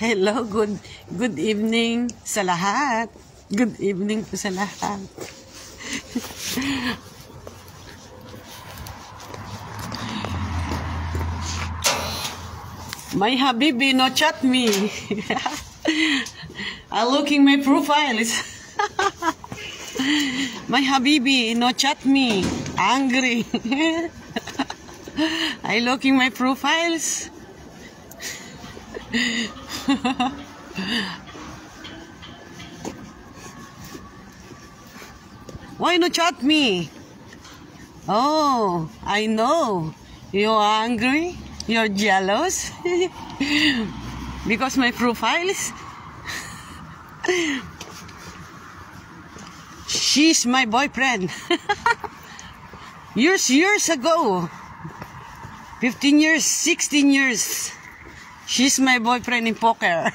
Hello, good evening sa lahat. Good evening po sa lahat. My habibi no chat me. I'm looking my profiles. My habibi no chat me. Angry. I looking my profiles. Why not chat me? Oh, I know. You're angry? You're jealous? Because my profiles? She's my boyfriend. Years ago. 15 years, 16 years. She's my boyfriend in poker.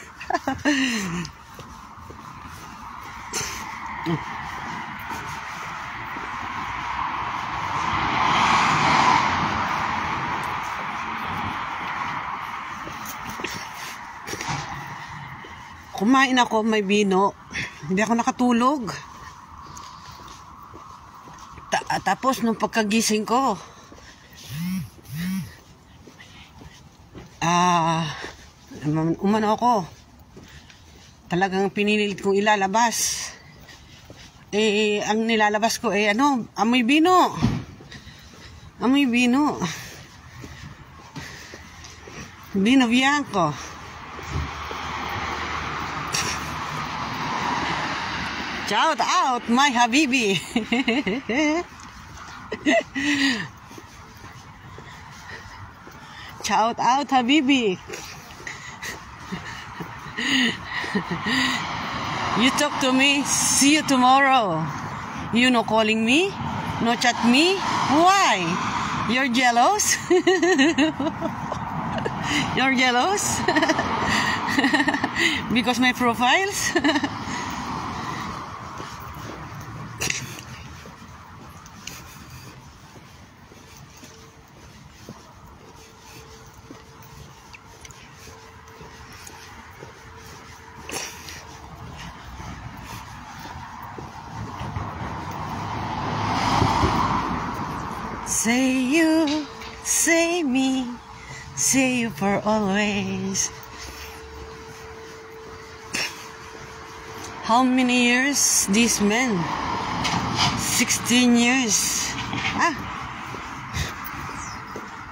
Kumain ako, may vino. Hindi ako nakatulog. Tapos nung pagkagising ko, umano ako. Talagang pinilit kong ilalabas. Ang nilalabas ko amoy vino. Amoy vino. Vino bianco. Shout out my habibi. Shout out habibi. You talk to me. See you tomorrow. You no calling me? No chat me? Why? You're jealous? You're jealous? Because my profiles? Say you, say me, say you for always. How many years this man? 16 years.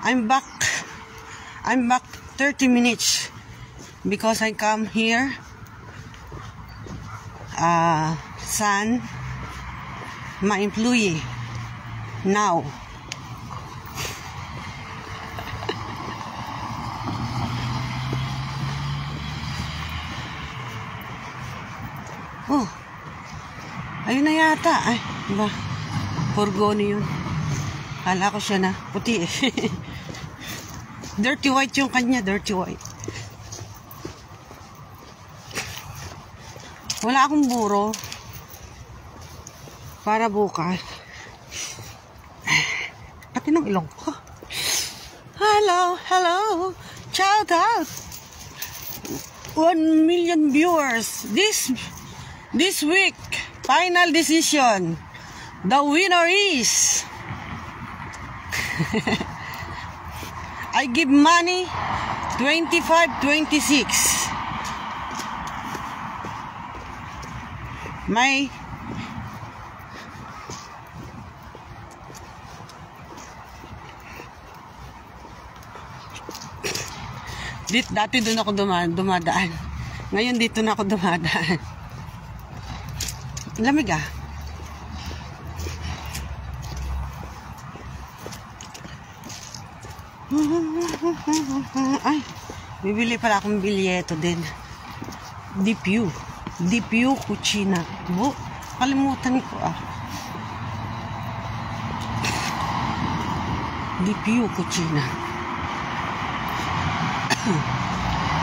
I'm back 30 minutes because I come here. Son, my employee now. Oh, ayun na yata. Ay, diba? Furgoni yun. Kala ko siya na. Puti eh. Dirty white yung kanya. Dirty white. Wala akong buro. Para bukas. Pati ng ilong ko. Hello, hello. Shout out. 1 million viewers. This week, final decision. The winner is I give money 25-26. My dati doon ako dumadaan. Ngayon dito na ako dumadaan. Lamig ah. Ay, bibili pala akong bilyeto din. DPU Cucina. Kalimutan ko ah. DPU Cucina.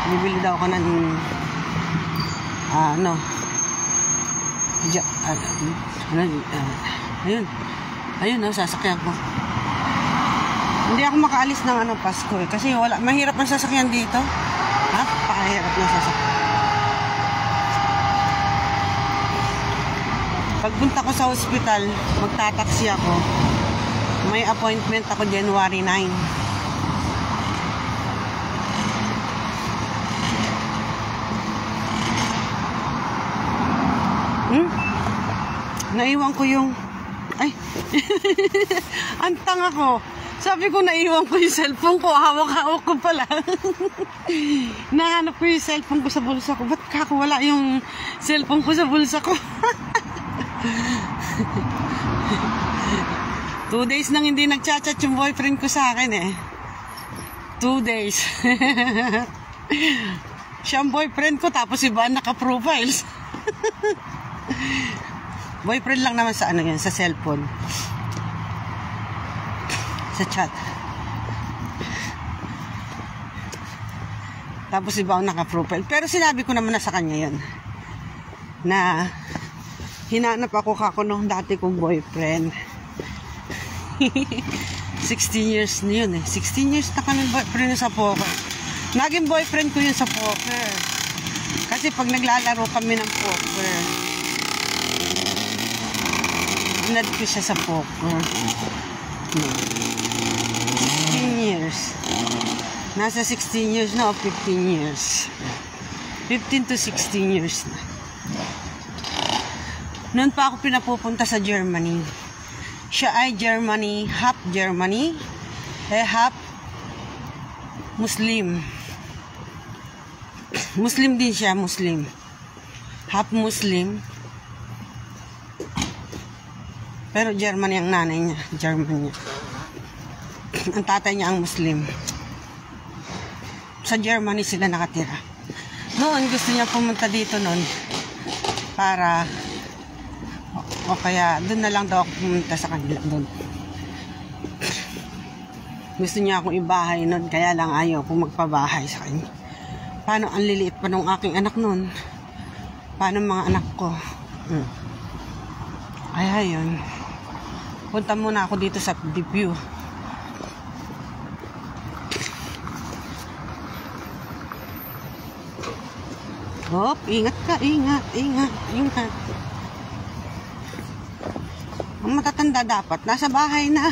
Bibili daw ako ng ayun sasakyan ko. Hindi ako makaalis ng Pasko eh, kasi mahirap ang sasakyan dito. napakahirap ng sasakyan. Pagpunta ko sa hospital, magtataksi ako. May appointment ako January 9. Naiwan ko yung... Ay! Ang tanga ko. Sabi ko naiwan ko yung cellphone ko. Hawak-hawak ko pala. Nahanap ko yung cellphone ko sa bulsa ko. Ba't kakawala yung cellphone ko sa bulsa ko? 2 days nang hindi nagchat-chat yung boyfriend ko sa akin eh. 2 days. Siya ang boyfriend ko tapos iba naka-profiles. Boyfriend lang naman sa ano yan, sa cellphone. Sa chat. Tapos iba ang naka-profile. Pero sinabi ko naman na sa kanya yun. Na hinanap ako kako nung dati kong boyfriend. 16 years na yun eh. 16 years na kami boyfriend sa poker. Naging boyfriend ko yun sa poker. Kasi pag naglalaro kami ng poker, inad ko siya sa poker. 16 years. Nasa 16 years na o 15 years. 15 to 16 years na. Noon pa ako pinapupunta sa Germany. Siya ay Germany, half Germany, half Muslim. Muslim din siya, Muslim. Half Muslim. Pero German ang nanay niya. German niya. Ang tatay niya ang Muslim. Sa Germany sila nakatira. Noon gusto niya pumunta dito noon. Para o kaya doon na lang daw ako pumunta sa kanila doon. Gusto niya akong ibahay noon. Kaya lang ayaw kong magpabahay sa kanya. Paano ang liliit pa ng aking anak noon? Paano mga anak ko? Ay, ayun. Punta muna ako dito sa Deep View. Hop, ingat ka, ingat. Ang matatanda dapat, nasa bahay na.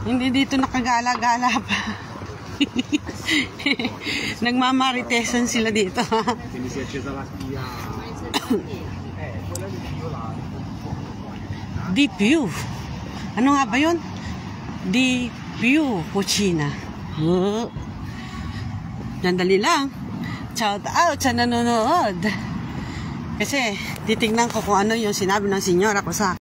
Hindi dito nakagala-gala pa. Nagmamaritesan sila dito. Deep View. Ano nga ba yun? Deep View, Cucina. Nandali lang. Shout out sa nanonood. Kasi titignan ko kung ano yung sinabi ng senyora ko sa